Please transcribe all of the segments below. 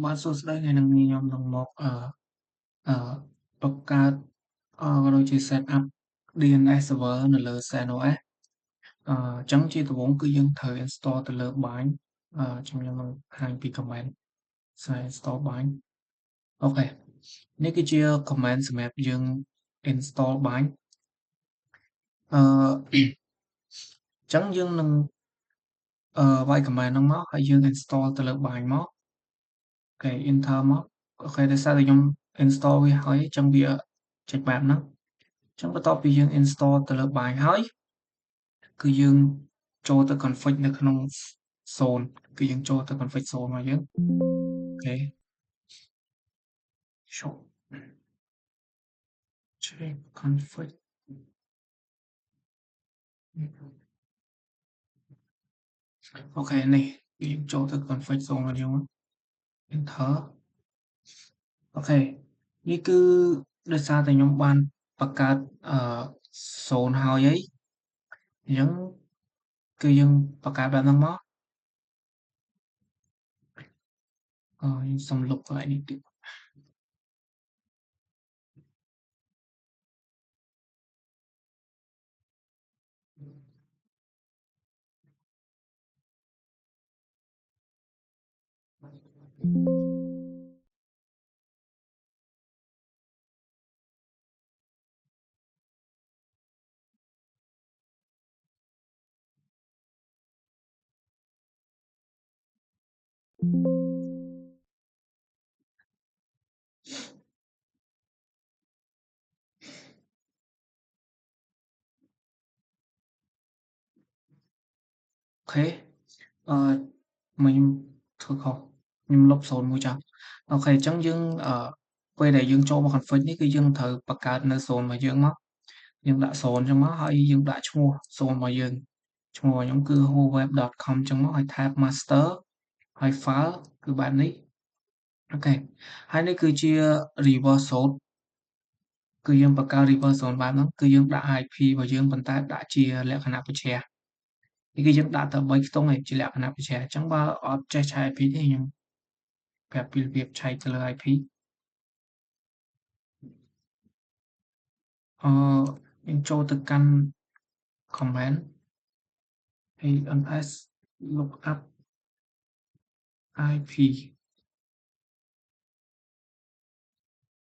បាទសួស្តីថ្ងៃនេះខ្ញុំនឹងមកអឺបង្កើតក៏ដូចជា set up DNS server នៅលើ CentOS អញ្ចឹងជាដំបូងគឺយើងត្រូវ install ទៅលើ bind ខ្ញុំនឹងបង្ហាញពី command ស្វែង install bind អូខេនេះគឺជា command សម្រាប់យើង install bind អឺអញ្ចឹងយើងនឹងវាយ command ហ្នឹងមកហើយយើង install ទៅលើ bind មកអូខេ enter មកអូខេដោយសារតែខ្ញុំ install វាហើយអញ្ចឹងវាចេញបែបហ្នឹងអញ្ចឹងបន្ទាប់ពីយើង install ទៅលើ bind ហើយគឺយើងចូលទៅ config នៅក្នុង zone គឺយើងចូលទៅ config zone របស់យើងអូខេ show check config អូខេនេះយើងចូលទៅ config zone របស់យើង enter អូខេនេះគឺដោយសារតែខ្ញុំបានបង្កើតzone ហើយអីអញ្ចឹងគឺយើងបង្កើតបែបហ្នឹងមកខ្ញុំសុំលុបកន្លែងនេះតិចអូខេមកខ្ញុំធ្វើខុសខ្ញុំលុប0មួយចោលអូខេអញ្ចឹងយើងពេលដែលយើងចូលមក config នេះគឺយើងត្រូវបង្កើតនៅ zone របស់យើងមកយើងដាក់ zone អញ្ចឹងមកហើយយើងដាក់ឈ្មោះ zone របស់យើងឈ្មោះរបស់ខ្ញុំគឺ www.com អញ្ចឹងមកហើយ tab master ហើយ file គឺបែបនេះអូខេហើយនេះគឺជា reverse zone គឺយើងបង្កើត reverse zone បែបហ្នឹងគឺយើងដាក់ IP របស់យើងប៉ុន្តែដាក់ជាលក្ខណៈបញ្ជានេះគឺយើងដាក់តែ3ខ្ទង់ឯងជាលក្ខណៈបញ្ជាអញ្ចឹងបើអត់ចេះឆែក IP ទេខ្ញុំប្រាប់ពីរបៀបឆែកទៅលើ IP យើងចូលទៅកាន់ command ans lookup IP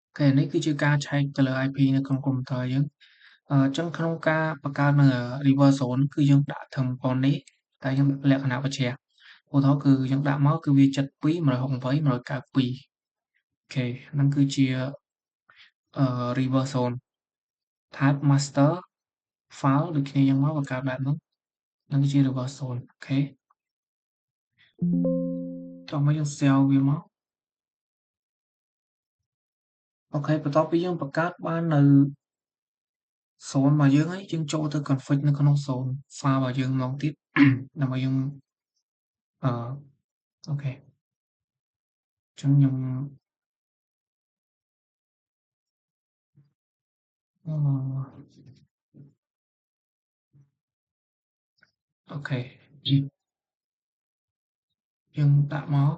អូខេនេះគឺជាការឆែកទៅលើ IP នៅក្នុងកុំព្យូទ័រយើងអញ្ចឹងក្នុងការបង្កើតនៅ reverse zone គឺយើងដាក់ត្រឹមប៉ុណ្នេះតែយើងលក្ខណៈបញ្ជាឧទាហរណ៍គឺយើងដាក់មកគឺវា72 168 192អូខេហ្នឹងគឺជាreverse zone type master file ដូចគ្នាយ៉ាងមកបង្កើតបែបហ្នឹងហ្នឹងគឺជា reverse zone អូខេតោះមកយើង save វាមកអូខេបន្ទាប់ពីយើងបង្កើតបាននៅ zone របស់យើងហើយយើងចូលទៅ config នៅក្នុង zone file របស់យើងម្ដងទៀតដើម្បីយើងអឺអូខេអញ្ចឹងខ្ញុំអអូខេយើងដាក់មក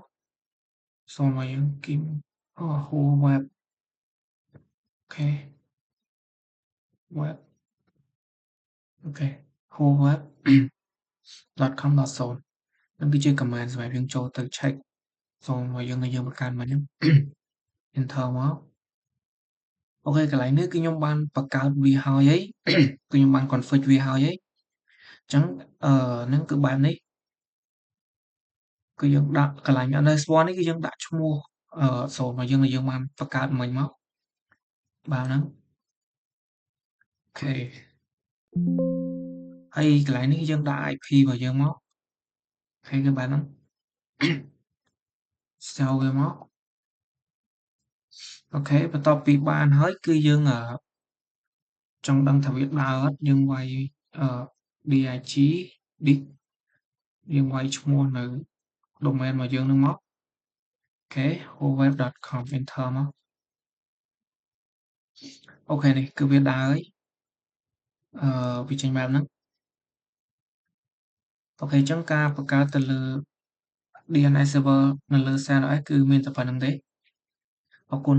zone របស់យើងគីមwhole web អូខេ web អូខេ whole web .com.zone ហ្នឹងគឺជា command សម្រាប់យើងចូលទៅ check zone របស់យើងដែលយើងបង្កើតមកហ្នឹង enter មកអូខេកន្លែងនេះគឺខ្ញុំបានបង្កើតវាហើយគឺខ្ញុំបាន config វាហើយអញ្ចឹងហ្នឹងគឺបែបនេះគឺយើងដាក់កន្លែង underscore នេះគឺយើងដាក់ឈ្មោះzone របស់យើងដែលយើងបានបង្កើតមិញមកបែបហ្នឹងអូខេហើយកន្លែងនេះយើងដាក់ IP របស់យើងមកអូខេគឺបែបហ្នឹង save វាមកអូខេបន្ទាប់ពីបានហើយគឺយើងចង់ដឹងថាវាដើរអត់យើងវាយdig dig យើងវាយឈ្មោះនៅ domain របស់យើងហ្នឹងមកអូខេ www.com enter មកអូខេនេះគឺវាដើរហើយវាចេញបែបហ្នឹងអូខេអញ្ចឹងការបង្កើតទៅលើ DNS server នៅលើ SANOS គឺមានតែប៉ុណ្្នឹងទេ. អរគុណ.